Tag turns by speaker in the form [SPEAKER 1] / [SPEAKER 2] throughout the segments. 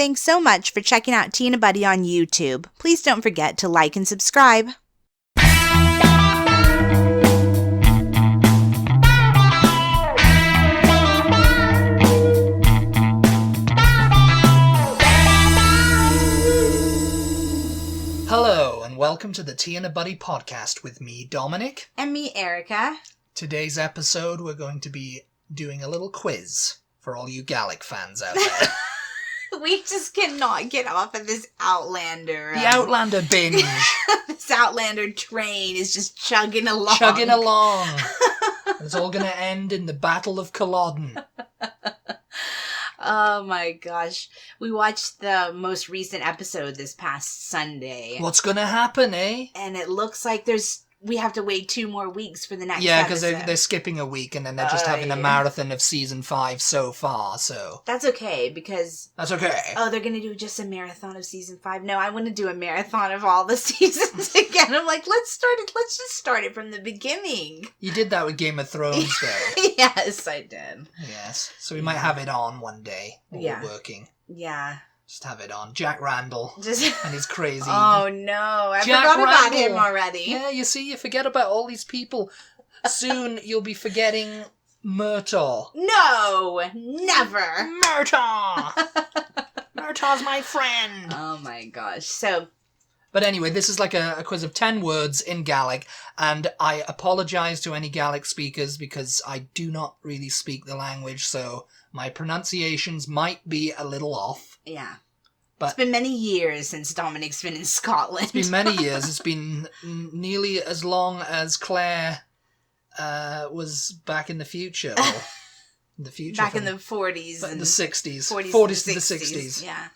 [SPEAKER 1] Thanks so much for checking out Tea and Butty on YouTube. Please don't forget to like and subscribe.
[SPEAKER 2] Hello, and welcome to the Tea and a Butty podcast with me, Dominic.
[SPEAKER 1] And me, Erica.
[SPEAKER 2] Today's episode, we're going to be doing a little quiz for all you Gaelic fans out there.
[SPEAKER 1] We just cannot get off of this Outlander.
[SPEAKER 2] The Outlander binge.
[SPEAKER 1] This Outlander train is just chugging along.
[SPEAKER 2] And it's all going to end in the Battle of Culloden.
[SPEAKER 1] Oh my gosh. We watched the most recent episode this past Sunday.
[SPEAKER 2] What's going to happen, eh?
[SPEAKER 1] And it looks like we have to wait 2 more weeks for the next
[SPEAKER 2] Yeah,
[SPEAKER 1] episode.
[SPEAKER 2] because they're skipping a week and then they're just having a marathon of season 5 so far, so...
[SPEAKER 1] That's okay, because...
[SPEAKER 2] That's okay.
[SPEAKER 1] Oh, they're going to do just a marathon of season 5? No, I want to do a marathon of all the seasons again. I'm like, let's just start it from the beginning.
[SPEAKER 2] You did that with Game of Thrones, though.
[SPEAKER 1] Yes, I did.
[SPEAKER 2] Yes, so we might have it on one day while we're working.
[SPEAKER 1] Yeah.
[SPEAKER 2] Just have it on. Jack Randall. And his crazy...
[SPEAKER 1] Oh, no. I forgot about him already.
[SPEAKER 2] Yeah, you see, you forget about all these people. Soon you'll be forgetting Murtaugh.
[SPEAKER 1] No! Never!
[SPEAKER 2] Murtaugh! Murtaugh's my friend!
[SPEAKER 1] Oh, my gosh. So...
[SPEAKER 2] But anyway, this is like a quiz of 10 words in Gaelic, and I apologise to any Gaelic speakers because I do not really speak the language, so my pronunciations might be a little off.
[SPEAKER 1] Yeah.
[SPEAKER 2] But
[SPEAKER 1] it's been many years since Dominic's been in Scotland.
[SPEAKER 2] It's been many years. It's been nearly as long as Claire was back in the future. Well, in the future.
[SPEAKER 1] Back in the 40s.
[SPEAKER 2] And the 60s.
[SPEAKER 1] 40s
[SPEAKER 2] to the 60s.
[SPEAKER 1] Yeah.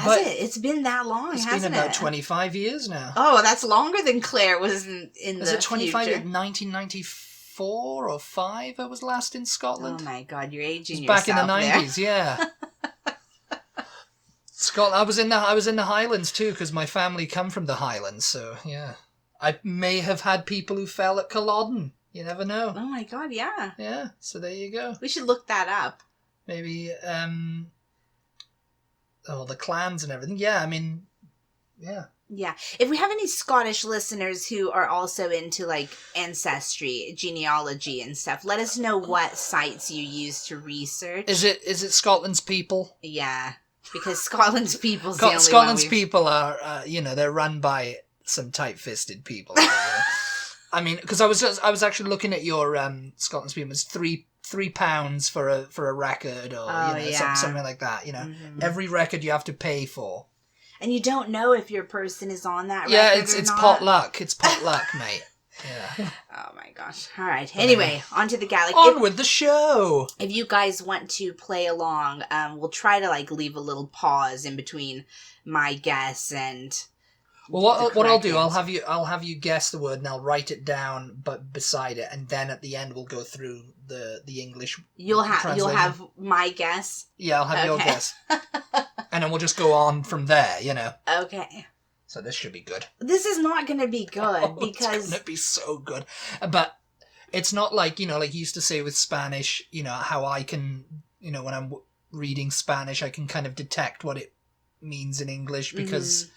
[SPEAKER 2] But
[SPEAKER 1] it? It's been that long, hasn't it?
[SPEAKER 2] It's been about 25 years now.
[SPEAKER 1] Oh, that's longer than Claire was in the
[SPEAKER 2] Was it 25
[SPEAKER 1] future.
[SPEAKER 2] in 1994 or 5 I was last in Scotland?
[SPEAKER 1] Oh my god, you're aging
[SPEAKER 2] yourself
[SPEAKER 1] yourself
[SPEAKER 2] back in the 90s, yeah. Scotland. I was in the Highlands too, because my family come from the Highlands, so yeah. I may have had people who fell at Culloden. You never know.
[SPEAKER 1] Oh my god, yeah.
[SPEAKER 2] Yeah, so there you go.
[SPEAKER 1] We should look that up.
[SPEAKER 2] Maybe, the clans and everything. Yeah, I mean, yeah.
[SPEAKER 1] Yeah. If we have any Scottish listeners who are also into, like, ancestry, genealogy and stuff, let us know what sites you use to research.
[SPEAKER 2] Is it Scotland's people?
[SPEAKER 1] Yeah. Because Scotland's people's the only
[SPEAKER 2] Scotland's
[SPEAKER 1] one
[SPEAKER 2] people are, they're run by some tight-fisted people. I mean, because I was actually looking at your Scotland's people. It's £3 for a record, or something like that. Every record you have to pay for,
[SPEAKER 1] and you don't know if your person is on that.
[SPEAKER 2] Yeah,
[SPEAKER 1] record
[SPEAKER 2] it's
[SPEAKER 1] not.
[SPEAKER 2] potluck. It's potluck, mate. Yeah.
[SPEAKER 1] Oh my gosh. All right. Anyway, on to the Gaelic.
[SPEAKER 2] On with the show.
[SPEAKER 1] If you guys want to play along, we'll try to leave a little pause in between my guess and.
[SPEAKER 2] Well, what I'll do, I'll have you guess the word and I'll write it down, but beside it, and then at the end we'll go through the English. You'll
[SPEAKER 1] have my guess.
[SPEAKER 2] Yeah, I'll have your guess, and then we'll just go on from there.
[SPEAKER 1] Okay.
[SPEAKER 2] So this should be good.
[SPEAKER 1] This is not going to be good because
[SPEAKER 2] it's going to be so good, but it's not like like you used to say with Spanish. How I can when I'm reading Spanish, I can kind of detect what it means in English because. Mm-hmm.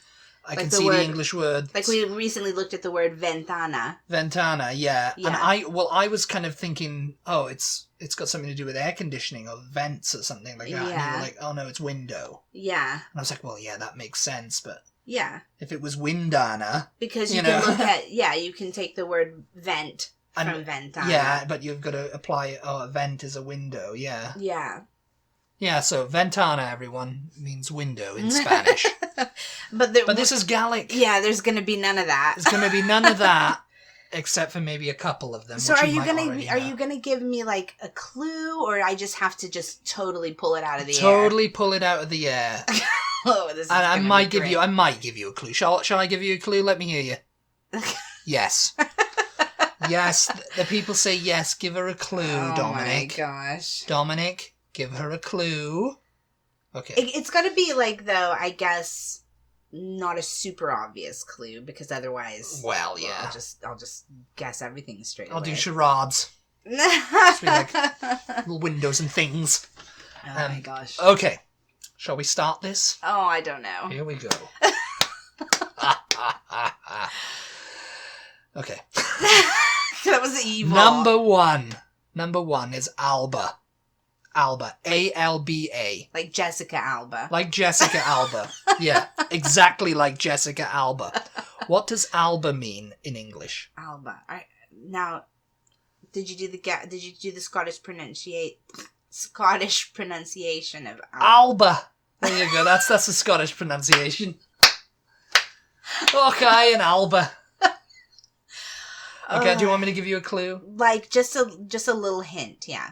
[SPEAKER 2] I can see the English word.
[SPEAKER 1] Like we recently looked at the word ventana.
[SPEAKER 2] Ventana, yeah. And I was kind of thinking, oh, it's got something to do with air conditioning or vents or something like that. Yeah. And you were like, oh no, it's window.
[SPEAKER 1] Yeah.
[SPEAKER 2] And I was like, well, yeah, that makes sense, but
[SPEAKER 1] yeah,
[SPEAKER 2] if it was windana,
[SPEAKER 1] because you can look at you can take the word vent from ventana.
[SPEAKER 2] Yeah, but you've got to apply. Oh, a vent is a window. Yeah.
[SPEAKER 1] Yeah.
[SPEAKER 2] Yeah, so ventana, everyone, means window in Spanish. But this is Gaelic.
[SPEAKER 1] Yeah, there's going to be none of that.
[SPEAKER 2] There's going to be none of that, except for maybe a couple of them.
[SPEAKER 1] So are you going to give me like a clue, or I just have to just totally pull it out of the air?
[SPEAKER 2] Totally pull it out of the air.
[SPEAKER 1] Oh, this is
[SPEAKER 2] and I might give you a clue. Shall I give you a clue? Let me hear you. Yes. Yes, the people say yes. Give her a clue, Dominic.
[SPEAKER 1] Oh my gosh,
[SPEAKER 2] Dominic. Give her a clue. Okay.
[SPEAKER 1] It's got to be like, though, I guess, not a super obvious clue, because otherwise...
[SPEAKER 2] Well, yeah.
[SPEAKER 1] I'll just guess everything straight away.
[SPEAKER 2] I'll do charades. Just be like little windows and things.
[SPEAKER 1] Oh my gosh.
[SPEAKER 2] Okay. Shall we start this?
[SPEAKER 1] Oh, I don't know.
[SPEAKER 2] Here we go. Okay.
[SPEAKER 1] That was evil.
[SPEAKER 2] Number one is Alba. Alba. A-L-B-A.
[SPEAKER 1] Like Jessica Alba.
[SPEAKER 2] Like Jessica Alba. Yeah, exactly like Jessica Alba. What does Alba mean in English?
[SPEAKER 1] Alba. Now, did you do the Scottish pronunciation of Alba?
[SPEAKER 2] Alba. There you go. That's the Scottish pronunciation. Okay, an Alba. Okay, do you want me to give you a clue?
[SPEAKER 1] Like just a little hint, yeah.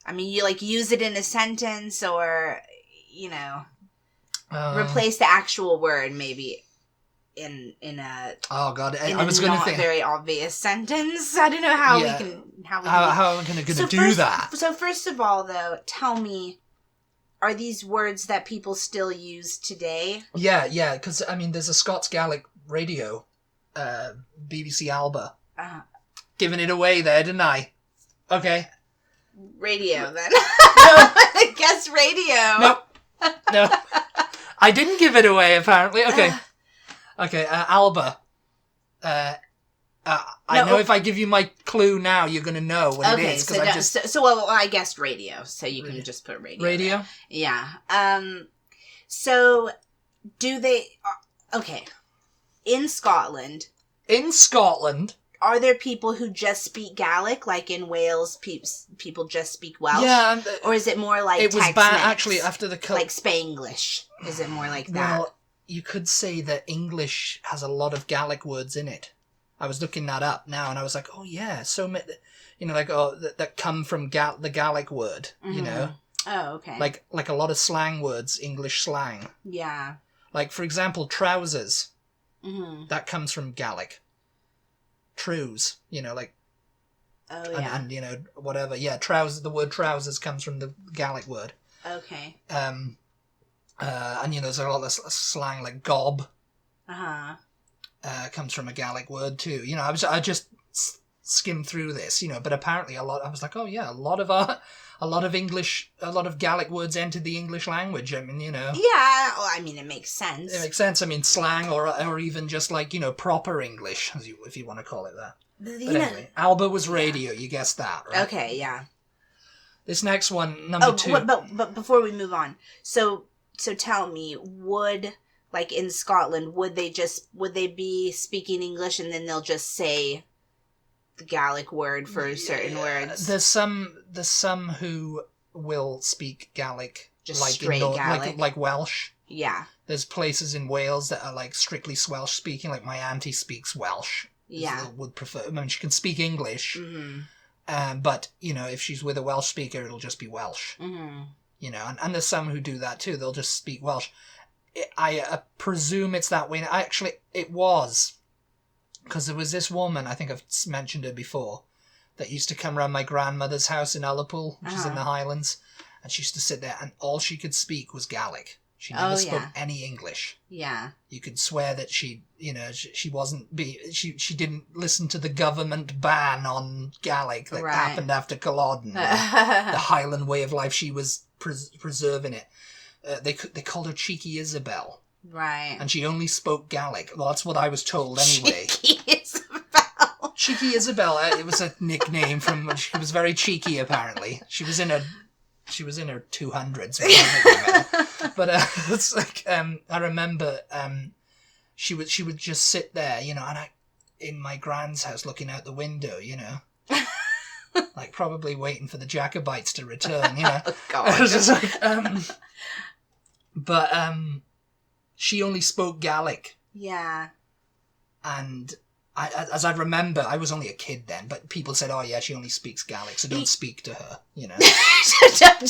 [SPEAKER 1] I mean, you like use it in a sentence, or replace the actual word maybe in a.
[SPEAKER 2] Oh God, I was going to think
[SPEAKER 1] very obvious sentence. I don't know how we can
[SPEAKER 2] how am I going to do that?
[SPEAKER 1] So first of all, though, tell me, are these words that people still use today?
[SPEAKER 2] Yeah, because I mean, there's a Scots Gaelic radio, BBC Alba. Giving it away there, didn't I? Okay.
[SPEAKER 1] Radio, then. No. I guess radio.
[SPEAKER 2] No. I didn't give it away, apparently. Okay. Okay, Alba. I know if I give you my clue now, you're going to know what it is.
[SPEAKER 1] So I guessed radio, so you can just put radio.
[SPEAKER 2] Radio?
[SPEAKER 1] There. Yeah. So, do they... Okay. In Scotland... Are there people who just speak Gaelic, like in Wales? People just speak Welsh.
[SPEAKER 2] Yeah,
[SPEAKER 1] or is it more like
[SPEAKER 2] it was bad actually after the
[SPEAKER 1] like Spanglish? Is it more like that?
[SPEAKER 2] Well, you could say that English has a lot of Gaelic words in it. I was looking that up now, and I was like, oh yeah, so many, that come from the Gaelic word.
[SPEAKER 1] Mm-hmm. Oh, okay.
[SPEAKER 2] Like a lot of slang words, English slang.
[SPEAKER 1] Yeah. Like
[SPEAKER 2] for example, trousers.
[SPEAKER 1] Mm-hmm.
[SPEAKER 2] That comes from Gaelic. Trews, like.
[SPEAKER 1] Oh yeah.
[SPEAKER 2] And whatever. Yeah, trousers. The word trousers comes from the Gaelic word.
[SPEAKER 1] Okay.
[SPEAKER 2] And there's a lot of slang like gob. Comes from a Gaelic word too. I just skimmed through this. But apparently a lot. I was like, oh yeah, a lot of English, a lot of Gaelic words entered the English language. I mean,
[SPEAKER 1] Yeah, well, I mean, it makes sense.
[SPEAKER 2] It makes sense. I mean, slang or even just like, proper English, if you want to call it that. But anyway, Alba was radio. You guessed that, right?
[SPEAKER 1] Okay, yeah.
[SPEAKER 2] This next one, number 2.
[SPEAKER 1] But before we move on, so tell me, like in Scotland, would they be speaking English and then they'll just say the Gaelic word for certain words?
[SPEAKER 2] There's some who will speak Gaelic,
[SPEAKER 1] just
[SPEAKER 2] like
[SPEAKER 1] straight Gaelic,
[SPEAKER 2] like Welsh.
[SPEAKER 1] Yeah.
[SPEAKER 2] There's places in Wales that are like strictly Welsh speaking. Like my auntie speaks Welsh.
[SPEAKER 1] Yeah.
[SPEAKER 2] Would prefer. I mean, she can speak English.
[SPEAKER 1] Mm-hmm.
[SPEAKER 2] But if she's with a Welsh speaker, it'll just be Welsh.
[SPEAKER 1] Mm-hmm.
[SPEAKER 2] And there's some who do that too. They'll just speak Welsh. I presume it's that way. It was. Because there was this woman, I think I've mentioned her before, that used to come around my grandmother's house in Ullapool, which is in the Highlands, and she used to sit there, and all she could speak was Gaelic. She never spoke any English.
[SPEAKER 1] Yeah.
[SPEAKER 2] You could swear that she wasn't she didn't listen to the government ban on Gaelic that happened after Culloden. The Highland way of life, she was preserving it. They called her Cheeky Isabel.
[SPEAKER 1] Right.
[SPEAKER 2] And she only spoke Gaelic. Well, that's what I was told anyway.
[SPEAKER 1] Cheeky Isabel.
[SPEAKER 2] Cheeky Isabel. It was a nickname from. She was very cheeky. Apparently, she was in her 200s. But it's like I remember she would just sit there, and in my grand's house looking out the window, like probably waiting for the Jacobites to return.
[SPEAKER 1] Oh God.
[SPEAKER 2] I was just like but she only spoke Gaelic.
[SPEAKER 1] Yeah.
[SPEAKER 2] And as I remember, I was only a kid then, but people said, oh yeah, she only speaks Gaelic, so don't speak to her,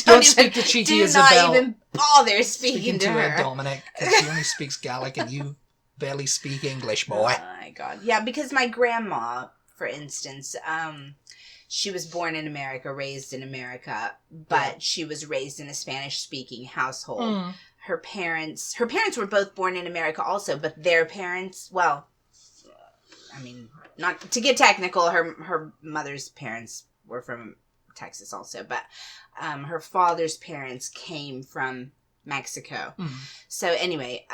[SPEAKER 2] don't speak to Cheeky Isabel.
[SPEAKER 1] Do not even bother speaking to her.
[SPEAKER 2] Dominic, because she only speaks Gaelic and you barely speak English, boy.
[SPEAKER 1] Oh my God. Yeah, because my grandma, for instance, she was born in America, raised in America, but she was raised in a Spanish-speaking household. Her parents were both born in America also, but their parents, well, I mean, not to get technical, her mother's parents were from Texas also, but her father's parents came from Mexico. So anyway,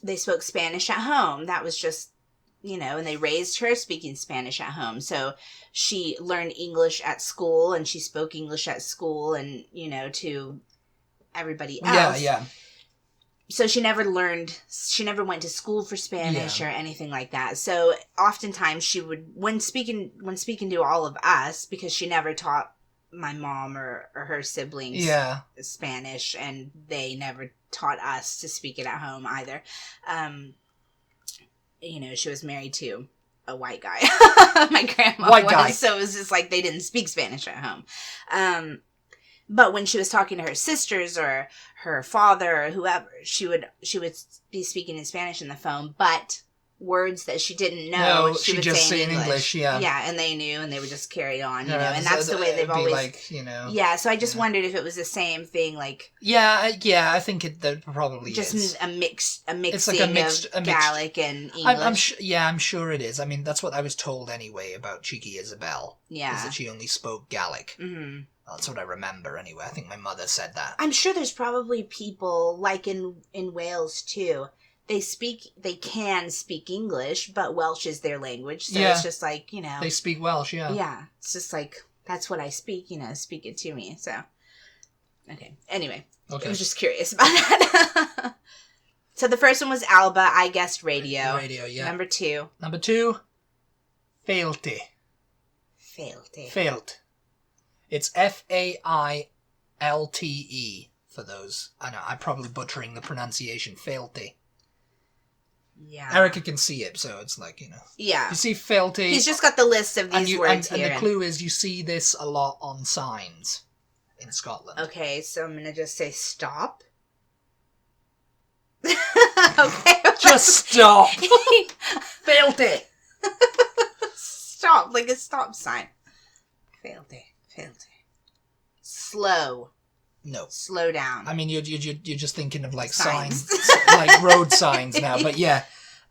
[SPEAKER 1] they spoke Spanish at home. That was just, and they raised her speaking Spanish at home. So she learned English at school, and she spoke English at school, and, to everybody else.
[SPEAKER 2] Yeah.
[SPEAKER 1] So she never went to school for Spanish or anything like that. So oftentimes she would, when speaking to all of us, because she never taught my mom or her siblings Spanish, and they never taught us to speak it at home either. She was married to a white guy. My grandma was. So it was just like they didn't speak Spanish at home. But when she was talking to her sisters or her father or whoever, she would be speaking in Spanish in the phone, but words that she didn't know, she would just say in English. Yeah, and they knew, and they would just carry on, and that's the way they've always... Yeah, so I just wondered if it was the same thing, like...
[SPEAKER 2] Yeah, I think there probably
[SPEAKER 1] just
[SPEAKER 2] is.
[SPEAKER 1] a mixing of Gaelic and English.
[SPEAKER 2] I'm sure it is. I mean, that's what I was told anyway about Cheeky Isabel.
[SPEAKER 1] Yeah.
[SPEAKER 2] Is that she only spoke Gaelic. Mm-hmm. That's what I remember anyway. I think my mother said that.
[SPEAKER 1] I'm sure there's probably people, like in Wales too, they can speak English, but Welsh is their language. So it's just like,
[SPEAKER 2] They speak Welsh, yeah.
[SPEAKER 1] Yeah. It's just like, that's what I speak, speak it to me. So, okay. Anyway. Okay. I was just curious about that. So the first one was Alba. I guessed radio.
[SPEAKER 2] Radio, yeah.
[SPEAKER 1] Number 2.
[SPEAKER 2] Number 2, Failte.
[SPEAKER 1] Failte.
[SPEAKER 2] It's Failte for those. I know, I'm probably butchering the pronunciation. Failte.
[SPEAKER 1] Yeah.
[SPEAKER 2] Erica can see it, so it's like,
[SPEAKER 1] Yeah.
[SPEAKER 2] You see Failte.
[SPEAKER 1] He's just got the list of these words here.
[SPEAKER 2] And the clue is you see this a lot on signs in Scotland.
[SPEAKER 1] Okay, so I'm going to just say stop. Okay.
[SPEAKER 2] Just stop. Failte.
[SPEAKER 1] Stop, like a stop sign. Failte. Slow.
[SPEAKER 2] No.
[SPEAKER 1] Slow down.
[SPEAKER 2] I mean, you're just thinking of like signs, like road signs now. But yeah,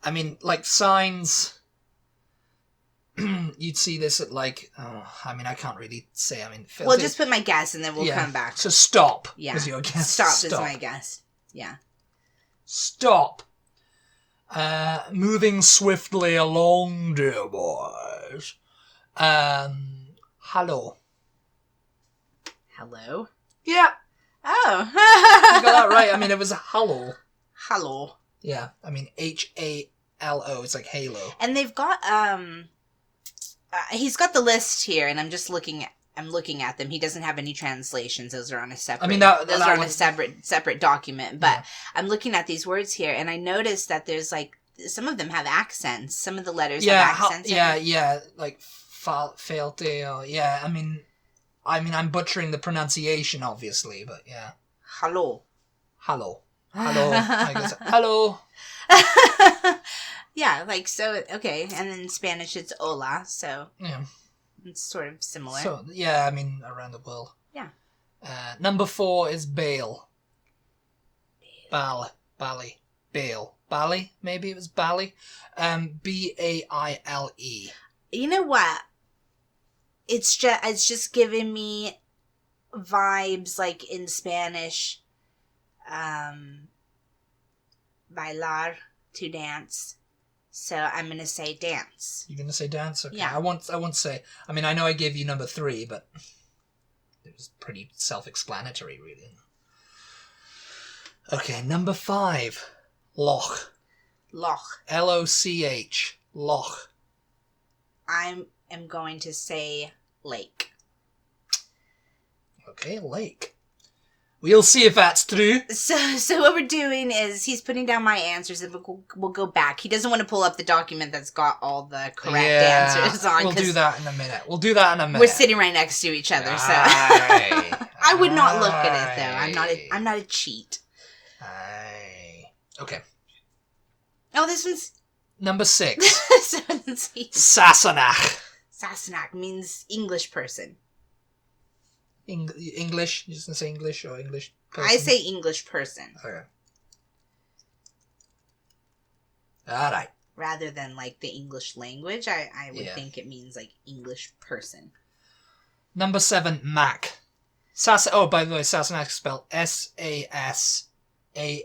[SPEAKER 2] I mean, like signs. You'd see this at like. I mean, I can't really say. I mean,
[SPEAKER 1] well, just put my guess, and then we'll come back.
[SPEAKER 2] So stop.
[SPEAKER 1] Yeah.
[SPEAKER 2] Is your guess?
[SPEAKER 1] Stop is my guess. Yeah.
[SPEAKER 2] Stop. Moving swiftly along, dear boys. Hello.
[SPEAKER 1] Hello?
[SPEAKER 2] Yeah.
[SPEAKER 1] Oh.
[SPEAKER 2] You got that right. I mean, it was a hello.
[SPEAKER 1] Hello.
[SPEAKER 2] Yeah. I mean, HALO. It's like halo.
[SPEAKER 1] And they've got, he's got the list here, and I'm looking at them. He doesn't have any translations. Those are on a separate, a separate document. But I'm looking at these words here, and I noticed that there's like, some of them have accents. Some of the letters have accents.
[SPEAKER 2] Yeah. Like, Failte. Yeah, I mean, I'm butchering the pronunciation, obviously, but yeah.
[SPEAKER 1] Hello.
[SPEAKER 2] I guess. Hello.
[SPEAKER 1] Yeah, like, so, okay. And in Spanish, it's hola, so.
[SPEAKER 2] Yeah.
[SPEAKER 1] It's sort of similar.
[SPEAKER 2] So, yeah, I mean, around the world.
[SPEAKER 1] Yeah.
[SPEAKER 2] Number 4 is Bale. Bally. Bale. Bally? Maybe it was Bally. Baile.
[SPEAKER 1] You know what? It's just giving me vibes like in Spanish, bailar, to dance. So I'm gonna say dance.
[SPEAKER 2] You're gonna say dance? Okay.
[SPEAKER 1] Yeah.
[SPEAKER 2] I won't say. I mean, I know I gave you number 3, but it was pretty self-explanatory, really. Okay, number 5, Loch.
[SPEAKER 1] Loch.
[SPEAKER 2] Loch. Loch.
[SPEAKER 1] I am going to say lake.
[SPEAKER 2] Okay, lake. We'll see if that's true.
[SPEAKER 1] So what we're doing is he's putting down my answers, and we'll go back. He doesn't want to pull up the document that's got all the correct answers on.
[SPEAKER 2] We'll do that in a minute.
[SPEAKER 1] We're sitting right next to each other, so I would not look at it though. I'm not a cheat.
[SPEAKER 2] Okay.
[SPEAKER 1] Oh, this one's
[SPEAKER 2] number 6.
[SPEAKER 1] Sassenach. Sassenach means English person.
[SPEAKER 2] English? You just gonna say English or English person?
[SPEAKER 1] I say English person.
[SPEAKER 2] Okay. Alright.
[SPEAKER 1] Rather than like the English language, I would think it means like English person.
[SPEAKER 2] Number 7, Mac. Oh, by the way, Sassenach is spelled Sasannach. And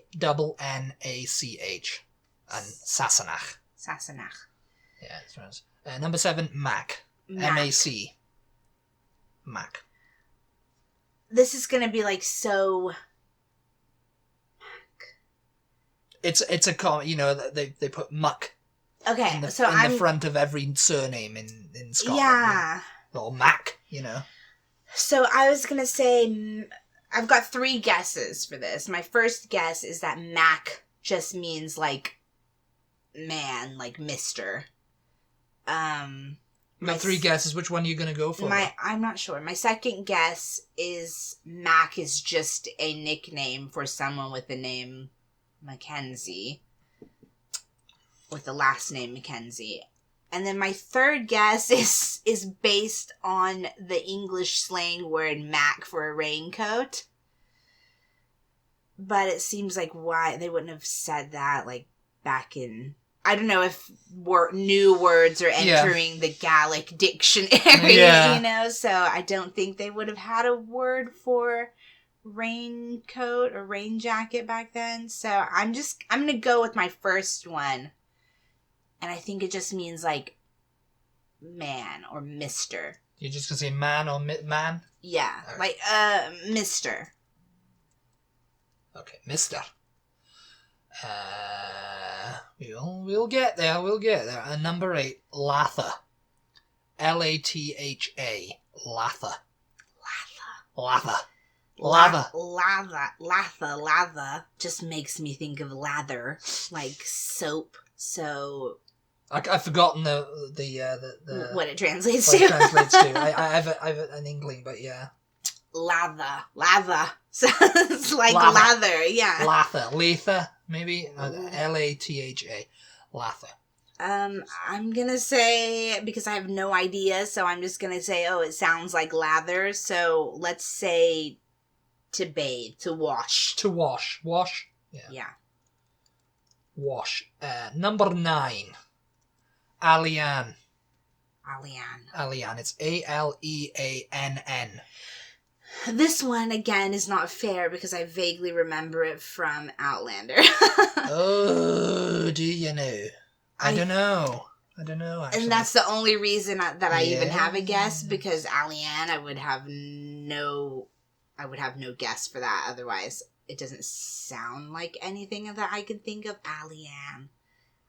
[SPEAKER 2] Sassenach.
[SPEAKER 1] Sassenach.
[SPEAKER 2] Yeah, that's right. Number 7, Mac. M-A-C. Mac.
[SPEAKER 1] This is gonna be like so...
[SPEAKER 2] It's a they put muck
[SPEAKER 1] Okay,
[SPEAKER 2] in the front of every surname in Scotland.
[SPEAKER 1] Yeah.
[SPEAKER 2] Or Mac,
[SPEAKER 1] So I was gonna say, I've got 3 guesses for this. My first guess is that Mac just means like man, like Mister.
[SPEAKER 2] You've got 3 guesses. Which one are you gonna go for?
[SPEAKER 1] I'm not sure. My second guess is Mac is just a nickname for someone with the name Mackenzie, with the last name Mackenzie. And then my third guess is based on the English slang word Mac for a raincoat. But it seems like why they wouldn't have said that like back in... I don't know if new words are entering the Gaelic dictionary, so I don't think they would have had a word for raincoat or rain jacket back then. So I'm going to go with my first one. And I think it just means like man or mister.
[SPEAKER 2] You're just going to say man or man?
[SPEAKER 1] Yeah, right. Like mister.
[SPEAKER 2] Okay, mister. We'll get there. And number 8, Latha. Latha. Latha.
[SPEAKER 1] Latha just makes me think of lather, like soap. So
[SPEAKER 2] I've forgotten the
[SPEAKER 1] what it translates
[SPEAKER 2] to. I have an inkling, but yeah.
[SPEAKER 1] Lather. So it's like lather, yeah.
[SPEAKER 2] Latha, maybe. Latha. Latha.
[SPEAKER 1] I'm gonna say, because I have no idea, so I'm just gonna say, it sounds like lather. So let's say to bathe, to wash.
[SPEAKER 2] To wash. Wash?
[SPEAKER 1] Yeah.
[SPEAKER 2] Wash. Number 9. Alian. It's Aleann.
[SPEAKER 1] This one, again, is not fair because I vaguely remember it from Outlander.
[SPEAKER 2] Oh, do you know? I don't know, actually.
[SPEAKER 1] And that's the only reason that I even have a guess, because Aliann, I would have no guess for that. Otherwise, it doesn't sound like anything that I could think of. Aliann.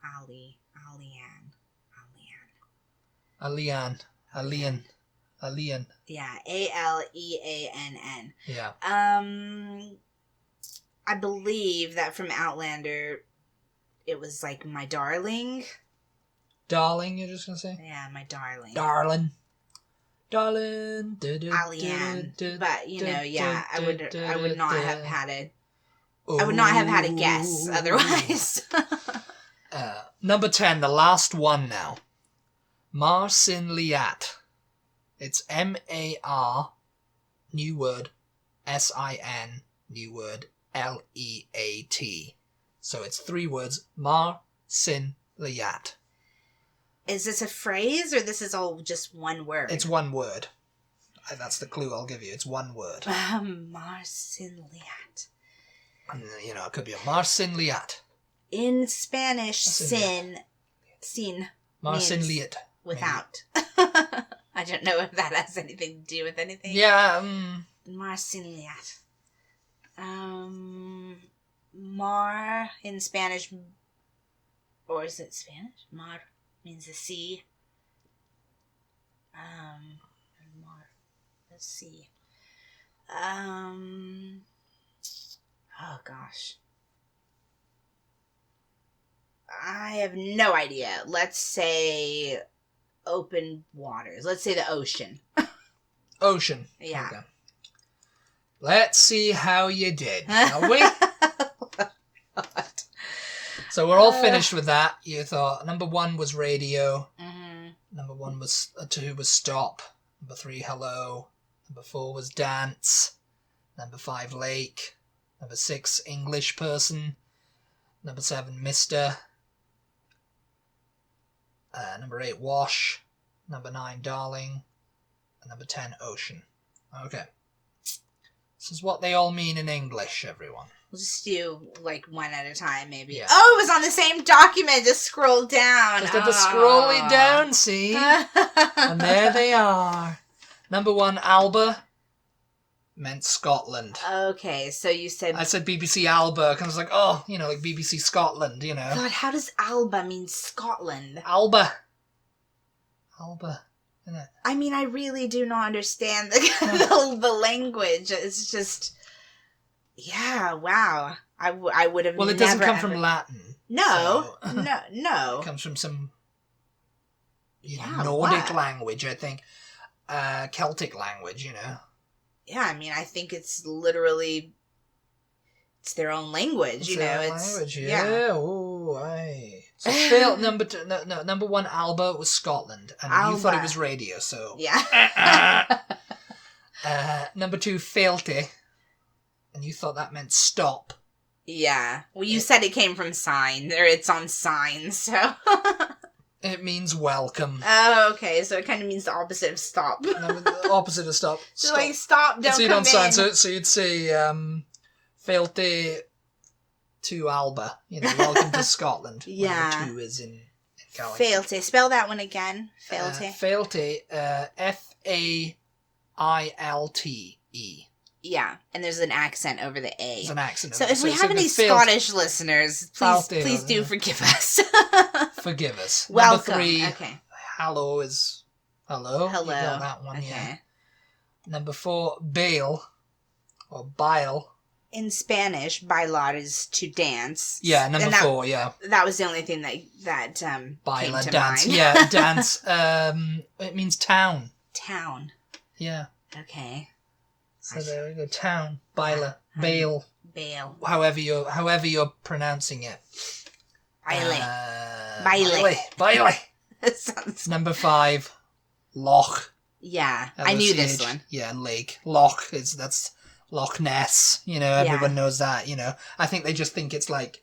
[SPEAKER 1] Yeah, Aleann.
[SPEAKER 2] Yeah.
[SPEAKER 1] I believe that from Outlander, it was like my darling.
[SPEAKER 2] Darling, you're just gonna say?
[SPEAKER 1] Yeah, my darling.
[SPEAKER 2] Darling.
[SPEAKER 1] Aliann. But I would not have had a. I would not have had a guess otherwise.
[SPEAKER 2] Number 10, the last one now. Marsin Liat. It's M-A-R, new word, S-I-N, new word, L-E-A-T. So it's 3 words, Marsin Liat.
[SPEAKER 1] Is this a phrase, or this is all just one word?
[SPEAKER 2] It's one word. That's the clue I'll give you. It's one word.
[SPEAKER 1] Marsin Liat.
[SPEAKER 2] And, it could be a Marsin Liat.
[SPEAKER 1] In Spanish, sin
[SPEAKER 2] Marsin Liat.
[SPEAKER 1] Without. I don't know if that has anything to do with anything.
[SPEAKER 2] Yeah.
[SPEAKER 1] Marsin Liat. Mar in Spanish, or is it Spanish? Mar means the sea. Mar, the sea. Oh gosh. I have no idea. Let's say open waters. Let's say the ocean.
[SPEAKER 2] Ocean.
[SPEAKER 1] Yeah.
[SPEAKER 2] Okay. Let's see how you did, shall we? So we're all finished with that. You thought number 1 was radio.
[SPEAKER 1] Mm-hmm.
[SPEAKER 2] Number 1 was 2 was stop. Number 3 hello. Number 4 was dance. Number 5 lake. Number 6 English person. Number 7 Mister. Number 8 wash. Number 9 darling. And number 10 ocean. Okay. This is what they all mean in English, everyone.
[SPEAKER 1] We'll just do, like, one at a time, maybe.
[SPEAKER 2] Yeah.
[SPEAKER 1] Oh, it was on the same document. Just scroll down.
[SPEAKER 2] Just have to scroll it down, see? And there they are. Number 1, Alba, meant Scotland.
[SPEAKER 1] Okay, so you said...
[SPEAKER 2] I said BBC Alba, because I was like, oh, you know, like BBC Scotland, you know.
[SPEAKER 1] God, how does Alba mean Scotland?
[SPEAKER 2] Alba, isn't it?
[SPEAKER 1] I mean, I really do not understand the language. It's just... Yeah, wow. I would have
[SPEAKER 2] Well, it doesn't come from Latin.
[SPEAKER 1] No,
[SPEAKER 2] so,
[SPEAKER 1] no.
[SPEAKER 2] It comes from some
[SPEAKER 1] Yeah,
[SPEAKER 2] Nordic
[SPEAKER 1] what?
[SPEAKER 2] language, I think. Celtic language, you know.
[SPEAKER 1] Yeah, I mean, I think it's literally... It's their own language,
[SPEAKER 2] Language, yeah. Oh, aye. So number 1, Alba was Scotland, and
[SPEAKER 1] Alba.
[SPEAKER 2] you thought it was radio, so...
[SPEAKER 1] Yeah.
[SPEAKER 2] Number 2, Failte, and you thought that meant stop.
[SPEAKER 1] Yeah. Well, you said it came from sign, or it's on signs, so...
[SPEAKER 2] It means welcome.
[SPEAKER 1] Oh, okay, so it kind of means the opposite of stop.
[SPEAKER 2] No, the opposite of stop.
[SPEAKER 1] So, like, stop, don't
[SPEAKER 2] so you
[SPEAKER 1] come
[SPEAKER 2] don't
[SPEAKER 1] in.
[SPEAKER 2] sign, so you'd say, Failte to Alba, you know, welcome to Scotland.
[SPEAKER 1] Yeah.
[SPEAKER 2] Where the 2 is in Gaelic.
[SPEAKER 1] Failte. Spell that one again. Failte.
[SPEAKER 2] Failte, F-A-I-L-T-E.
[SPEAKER 1] Yeah, and there's an accent over the A.
[SPEAKER 2] There's an accent.
[SPEAKER 1] So
[SPEAKER 2] over
[SPEAKER 1] if we
[SPEAKER 2] it.
[SPEAKER 1] have any Scottish listeners,
[SPEAKER 2] Failte,
[SPEAKER 1] please do forgive us.
[SPEAKER 2] Forgive us.
[SPEAKER 1] Welcome.
[SPEAKER 2] Number 3,
[SPEAKER 1] Okay.
[SPEAKER 2] hello is hello.
[SPEAKER 1] Hello.
[SPEAKER 2] You got that one,
[SPEAKER 1] Okay.
[SPEAKER 2] yeah. Number 4, bail or bile.
[SPEAKER 1] In Spanish, bailar is to dance.
[SPEAKER 2] Yeah, number
[SPEAKER 1] And that,
[SPEAKER 2] 4, yeah.
[SPEAKER 1] That was the only thing that came
[SPEAKER 2] Baila,
[SPEAKER 1] to
[SPEAKER 2] dance.
[SPEAKER 1] mind.
[SPEAKER 2] Yeah, dance. It means town.
[SPEAKER 1] Town.
[SPEAKER 2] Yeah.
[SPEAKER 1] Okay.
[SPEAKER 2] So there we go. Town. Baila. Bail.
[SPEAKER 1] Bail.
[SPEAKER 2] However you're pronouncing it.
[SPEAKER 1] Baile.
[SPEAKER 2] Baile. Baile.
[SPEAKER 1] Sounds...
[SPEAKER 2] Number 5, loch.
[SPEAKER 1] Yeah, I knew this one.
[SPEAKER 2] Yeah, lake. Loch that's Loch Ness. You know, everyone knows that. You know, I think they just think it's like.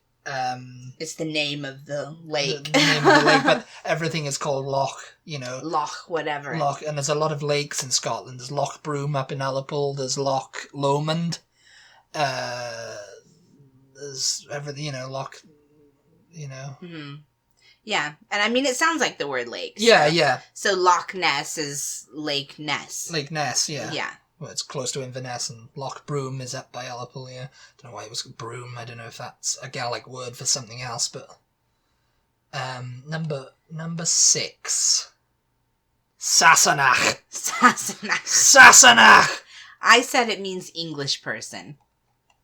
[SPEAKER 1] It's the name of the lake.
[SPEAKER 2] The name of the lake, but everything is called loch. You know,
[SPEAKER 1] Loch, whatever.
[SPEAKER 2] Loch, and there's a lot of lakes in Scotland. There's Loch Broom up in Ullapool. There's Loch Lomond. There's everything. You know, Loch. You know.
[SPEAKER 1] Mm-hmm. Yeah, and I mean, it sounds like the word lake.
[SPEAKER 2] Yeah, yeah.
[SPEAKER 1] So Loch Ness is Lake Ness.
[SPEAKER 2] Lake Ness, yeah.
[SPEAKER 1] Yeah.
[SPEAKER 2] Well, it's close to Inverness, and Loch Broom is up by Ullapool, yeah. Don't know why it was Broom. I don't know if that's a Gaelic word for something else, but... Number 6. Sassenach.
[SPEAKER 1] Sassenach.
[SPEAKER 2] Sassenach!
[SPEAKER 1] I said it means English person.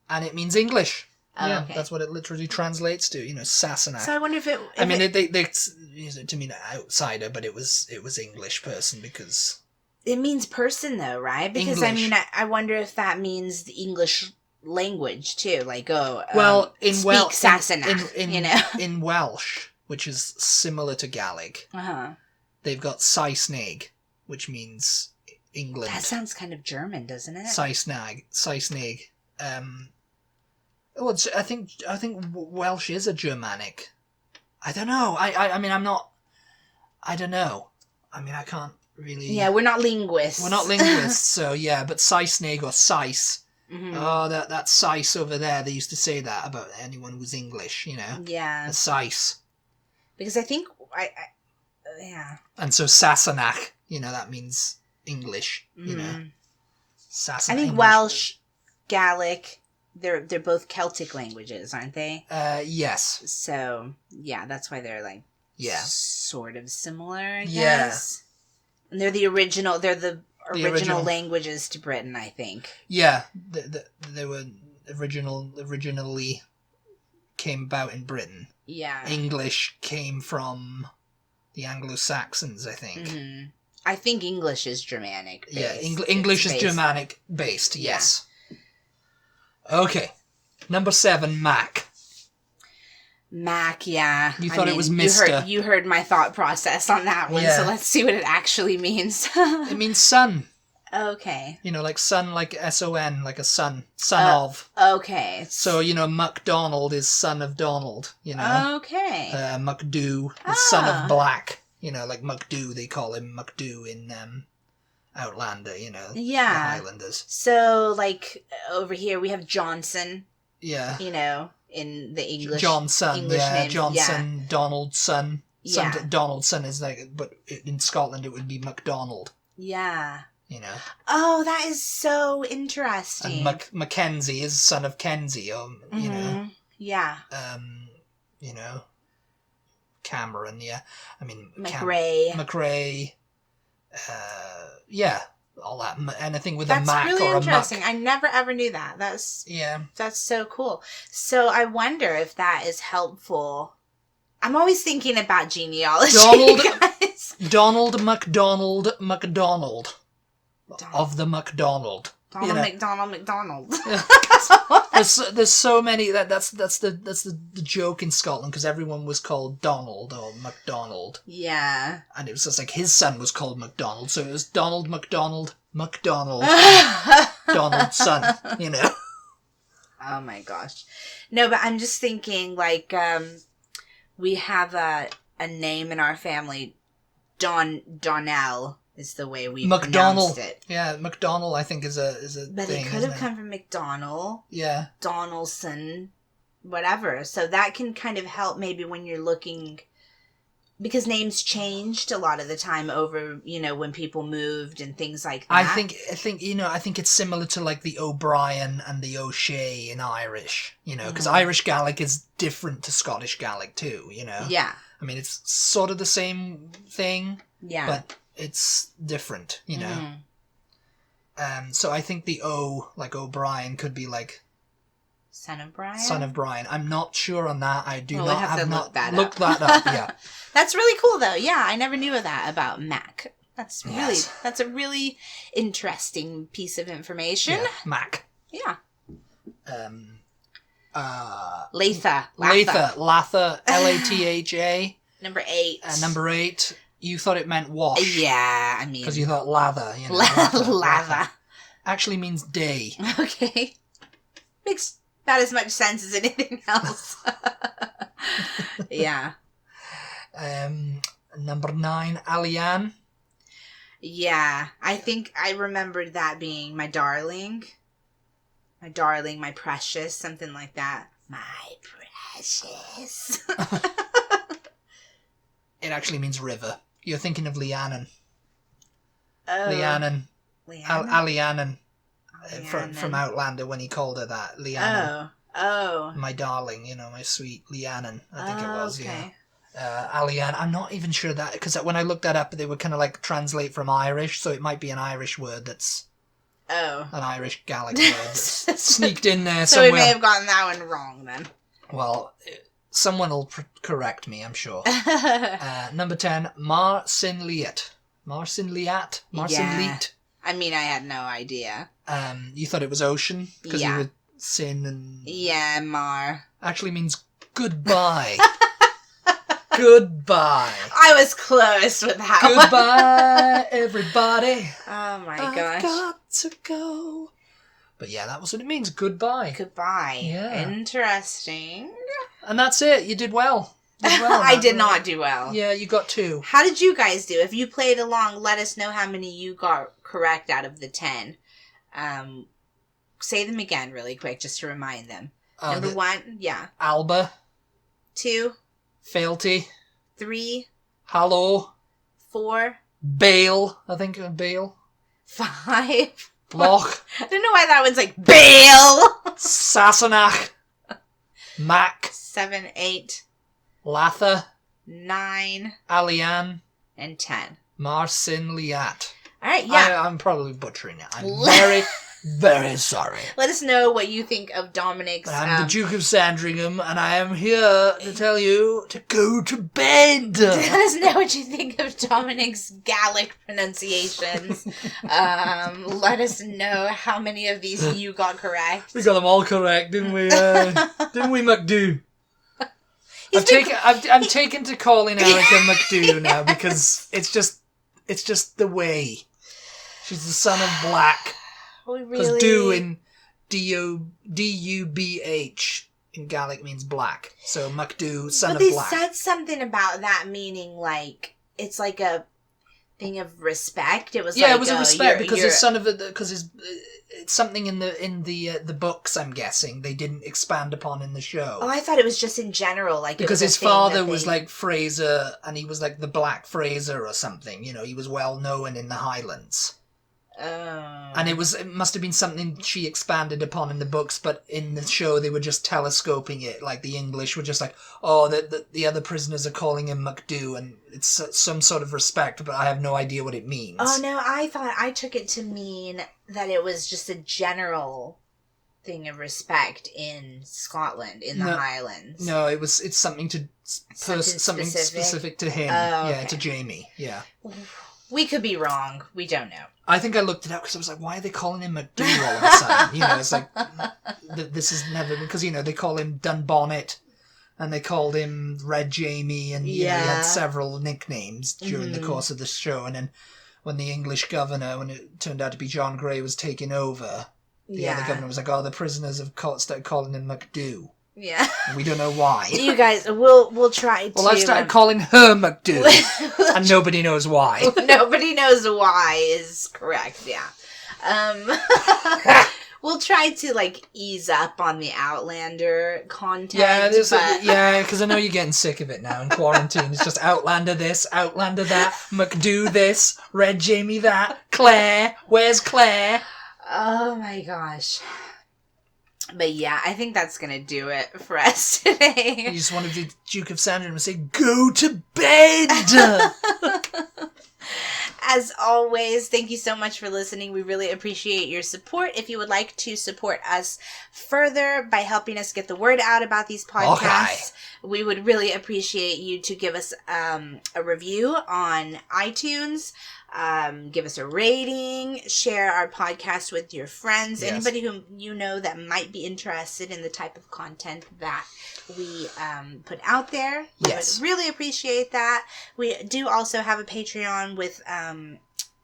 [SPEAKER 2] And it means English.
[SPEAKER 1] Oh,
[SPEAKER 2] yeah,
[SPEAKER 1] okay.
[SPEAKER 2] that's what it literally translates to, you know, Sassenach.
[SPEAKER 1] So I wonder if it...
[SPEAKER 2] I mean, they use it to mean outsider, but it was English person because...
[SPEAKER 1] It means person, though, right? Because,
[SPEAKER 2] English.
[SPEAKER 1] I mean, I wonder if that means the English language, too. Like,
[SPEAKER 2] well, in
[SPEAKER 1] speak
[SPEAKER 2] Welsh,
[SPEAKER 1] Sassenach, you know?
[SPEAKER 2] in Welsh, which is similar to Gaelic,
[SPEAKER 1] Uh-huh.
[SPEAKER 2] they've got Saesneg, which means England.
[SPEAKER 1] That sounds kind of German, doesn't it?
[SPEAKER 2] Saesneg. Well, I think Welsh is a Germanic. I don't know. I mean, I'm not. I don't know. I mean, I can't really.
[SPEAKER 1] Yeah, we're not linguists.
[SPEAKER 2] We're not linguists, so yeah. But Saesneg or Sais.
[SPEAKER 1] Mm-hmm.
[SPEAKER 2] Oh, that Sais over there. They used to say that about anyone who's English, you know.
[SPEAKER 1] Yeah.
[SPEAKER 2] A Sais.
[SPEAKER 1] Because I think yeah.
[SPEAKER 2] And so Sassenach, you know, that means English. You know. Sassenach.
[SPEAKER 1] I think
[SPEAKER 2] English.
[SPEAKER 1] Welsh, Gaelic. They're both Celtic languages, aren't they?
[SPEAKER 2] Yes.
[SPEAKER 1] So yeah, that's why they're like sort of similar, I guess. And they're the original. They're the original languages to Britain, I think. Yeah,
[SPEAKER 2] they were originally came about in Britain.
[SPEAKER 1] Yeah.
[SPEAKER 2] English came from the Anglo-Saxons, I think.
[SPEAKER 1] Mm-hmm. I think English is Germanic based.
[SPEAKER 2] Yeah, English is Germanic based. Yes. Okay, number 7, Mac.
[SPEAKER 1] Mac, yeah.
[SPEAKER 2] You thought it was Mr.
[SPEAKER 1] You heard my thought process on that one, so let's see what it actually means.
[SPEAKER 2] It means son.
[SPEAKER 1] Okay.
[SPEAKER 2] You know, like son, like S-O-N, like a son. Son of.
[SPEAKER 1] Okay.
[SPEAKER 2] So, you know, MacDonald is son of Donald, you know.
[SPEAKER 1] Okay.
[SPEAKER 2] MacDoo is son of Black. You know, like MacDoo, they call him MacDoo in Outlander, you know.
[SPEAKER 1] Yeah.
[SPEAKER 2] The Highlanders.
[SPEAKER 1] So, like, over here we have Johnson.
[SPEAKER 2] Yeah.
[SPEAKER 1] You know, in the English
[SPEAKER 2] Johnson,
[SPEAKER 1] names.
[SPEAKER 2] Johnson, yeah. Donaldson.
[SPEAKER 1] Yeah.
[SPEAKER 2] Donaldson is like, but in Scotland it would be MacDonald.
[SPEAKER 1] Yeah.
[SPEAKER 2] You know.
[SPEAKER 1] Oh, that is so interesting.
[SPEAKER 2] And Mackenzie is son of Kenzie, you know.
[SPEAKER 1] Yeah.
[SPEAKER 2] You know. Cameron, yeah. I mean,
[SPEAKER 1] McRae.
[SPEAKER 2] Yeah. All that, anything with
[SPEAKER 1] that's
[SPEAKER 2] a Mac
[SPEAKER 1] really
[SPEAKER 2] or a
[SPEAKER 1] interesting.
[SPEAKER 2] Muck.
[SPEAKER 1] I never ever knew that. That's so cool. So I wonder if that is helpful. I'm always thinking about genealogy.
[SPEAKER 2] Donald MacDonald MacDonald of the MacDonald.
[SPEAKER 1] Donald MacDonald.
[SPEAKER 2] Yeah. there's so many that's the joke in Scotland because everyone was called Donald or MacDonald.
[SPEAKER 1] Yeah.
[SPEAKER 2] And it was just like his son was called MacDonald, so it was Donald MacDonald Donald's son, you know.
[SPEAKER 1] Oh my gosh. No, but I'm just thinking like we have a name in our family, Donnell is the way we pronounced it.
[SPEAKER 2] Yeah, McDonald I think is a
[SPEAKER 1] but
[SPEAKER 2] thing,
[SPEAKER 1] it could have come from McDonald.
[SPEAKER 2] Yeah.
[SPEAKER 1] Donaldson, whatever. So that can kind of help maybe when you're looking, because names changed a lot of the time over, you know, when people moved and things like that.
[SPEAKER 2] I think it's similar to like the O'Brien and the O'Shea in Irish, you know, because Irish Gaelic is different to Scottish Gaelic too, you know.
[SPEAKER 1] Yeah.
[SPEAKER 2] I mean, it's sort of the same thing.
[SPEAKER 1] Yeah.
[SPEAKER 2] But it's different, you know. So I think the O, like O'Brien, could be like
[SPEAKER 1] Son of Brian.
[SPEAKER 2] Son of Brian. I'm not sure on that. I do
[SPEAKER 1] well,
[SPEAKER 2] not
[SPEAKER 1] have
[SPEAKER 2] not
[SPEAKER 1] looked
[SPEAKER 2] that up. Yeah,
[SPEAKER 1] that's really cool though. Yeah, I never knew of that about Mac. That's a really interesting piece of information.
[SPEAKER 2] Yeah, Mac.
[SPEAKER 1] Yeah.
[SPEAKER 2] Latha, Latha,
[SPEAKER 1] Number 8.
[SPEAKER 2] Number 8. You thought it meant wash.
[SPEAKER 1] Yeah, I mean...
[SPEAKER 2] Because you thought lather, you know.
[SPEAKER 1] Lather.
[SPEAKER 2] Actually means day.
[SPEAKER 1] Okay. Makes about as much sense as anything else. Yeah.
[SPEAKER 2] Number 9, Alian.
[SPEAKER 1] Yeah, I think I remembered that being my darling. My darling, my precious, something like that. My precious.
[SPEAKER 2] It actually means river. You're thinking of Lianan.
[SPEAKER 1] Oh.
[SPEAKER 2] Lianan. Alianan. From Outlander when he called her that. Lianan.
[SPEAKER 1] Oh.
[SPEAKER 2] My darling, you know, my sweet Lianan, I think it was,
[SPEAKER 1] okay.
[SPEAKER 2] Yeah. Alian. I'm not even sure that, because when I looked that up, they would kind of like translate from Irish, so it might be an Irish word that's...
[SPEAKER 1] Oh.
[SPEAKER 2] An Irish Gaelic word that's sneaked in there
[SPEAKER 1] so
[SPEAKER 2] somewhere.
[SPEAKER 1] So we may have gotten that one wrong then.
[SPEAKER 2] Well... Someone will correct me, I'm sure. Number 10, Marcinliat. Marcinliat? Marcinliat?
[SPEAKER 1] I mean, I had no idea.
[SPEAKER 2] You thought it was ocean? Because you were sin and...
[SPEAKER 1] Yeah, Mar.
[SPEAKER 2] Actually means goodbye. Goodbye.
[SPEAKER 1] I was close with that
[SPEAKER 2] Goodbye, everybody.
[SPEAKER 1] Oh my gosh.
[SPEAKER 2] I've got to go. But yeah, that was what it means. Goodbye.
[SPEAKER 1] Goodbye.
[SPEAKER 2] Yeah.
[SPEAKER 1] Interesting.
[SPEAKER 2] And that's it. You did well.
[SPEAKER 1] I did not do well.
[SPEAKER 2] Yeah, you got 2.
[SPEAKER 1] How did you guys do? If you played along, let us know how many you got correct out of the 10. Say them again really quick just to remind them. Number 1, yeah.
[SPEAKER 2] Alba. 2. Fealty.
[SPEAKER 1] 3.
[SPEAKER 2] Hallow.
[SPEAKER 1] 4.
[SPEAKER 2] Bale. I think Bale.
[SPEAKER 1] 5.
[SPEAKER 2] Loch.
[SPEAKER 1] I don't know why that one's like Bale.
[SPEAKER 2] Sassenach. Mac.
[SPEAKER 1] 7, 8.
[SPEAKER 2] Latha.
[SPEAKER 1] 9.
[SPEAKER 2] Alian.
[SPEAKER 1] And 10.
[SPEAKER 2] Marcinliat.
[SPEAKER 1] Alright, yeah.
[SPEAKER 2] I'm probably butchering it. I'm very, very sorry.
[SPEAKER 1] Let us know what you think of Dominic's...
[SPEAKER 2] I'm the Duke of Sandringham, and I am here to tell you to go to bed.
[SPEAKER 1] Let us know what you think of Dominic's Gaelic pronunciations. Let us know how many of these you got correct.
[SPEAKER 2] We got them all correct, didn't we? Didn't we, McDo? I'm taken to calling Erica McDo now because it's just the way. She's the son of Black. Because do in D-U-B-H in Gaelic means black. So McDo, son of Black.
[SPEAKER 1] But they said something about that meaning like, it's like thing of respect. It was
[SPEAKER 2] it was a respect because his son of it's something in the books. I'm guessing they didn't expand upon in the show.
[SPEAKER 1] Oh, I thought it was just in general, like
[SPEAKER 2] because his father was like Fraser, and he was like the Black Fraser or something. You know, he was well known in the Highlands.
[SPEAKER 1] Oh.
[SPEAKER 2] And it must have been something she expanded upon in the books, but in the show they were just telescoping it. Like the English were just like, oh, the other prisoners are calling him McDo, and it's some sort of respect, but I have no idea what it means.
[SPEAKER 1] Oh no, I took it to mean that it was just a general thing of respect in Scotland, in the Highlands.
[SPEAKER 2] No, it's something something specific to him.
[SPEAKER 1] Oh, okay.
[SPEAKER 2] Yeah, to Jamie. Yeah.
[SPEAKER 1] We could be wrong. We don't know.
[SPEAKER 2] I think I looked it up because I was like, why are they calling him McDo all of a sudden? You know, it's like, this is never... Because, you know, they call him Dunbonnet, and they called him Red Jamie, and you know, he had several nicknames during the course of the show. And then when the English governor, when it turned out to be John Grey, was taking over, the other governor was like, oh, the prisoners have started calling him McDo.
[SPEAKER 1] Yeah.
[SPEAKER 2] And we don't know why.
[SPEAKER 1] You guys, we'll try to...
[SPEAKER 2] Well, I've started calling her McDo, and nobody knows why.
[SPEAKER 1] Nobody knows why is correct, yeah. We'll try to, like, ease up on the Outlander content.
[SPEAKER 2] Yeah, because I know you're getting sick of it now in quarantine. It's just Outlander this, Outlander that, McDo this, Red Jamie that, Claire, where's Claire?
[SPEAKER 1] Oh my gosh. But yeah, I think that's going to do it for us today.
[SPEAKER 2] You just wanted the Duke of Sandringham to say, go to bed!
[SPEAKER 1] As always, thank you so much for listening. We really appreciate your support. If you would like to support us further by helping us get the word out about these podcasts, we would really appreciate you to give us a review on iTunes. Give us a rating, share our podcast with your friends, anybody whom you know that might be interested in the type of content that we put out there. We would really appreciate that. We do also have a Patreon with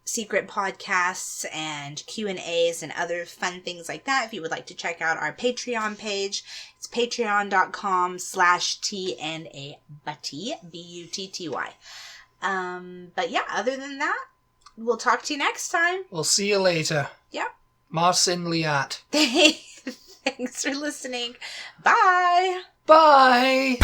[SPEAKER 1] secret podcasts and Q&As and other fun things like that. If you would like to check out our Patreon page, it's patreon.com/TNA Butty, Butty. But yeah, other than that, we'll talk to you next time.
[SPEAKER 2] We'll see you later.
[SPEAKER 1] Yep.
[SPEAKER 2] Marcin Liat.
[SPEAKER 1] Thanks for listening. Bye.
[SPEAKER 2] Bye.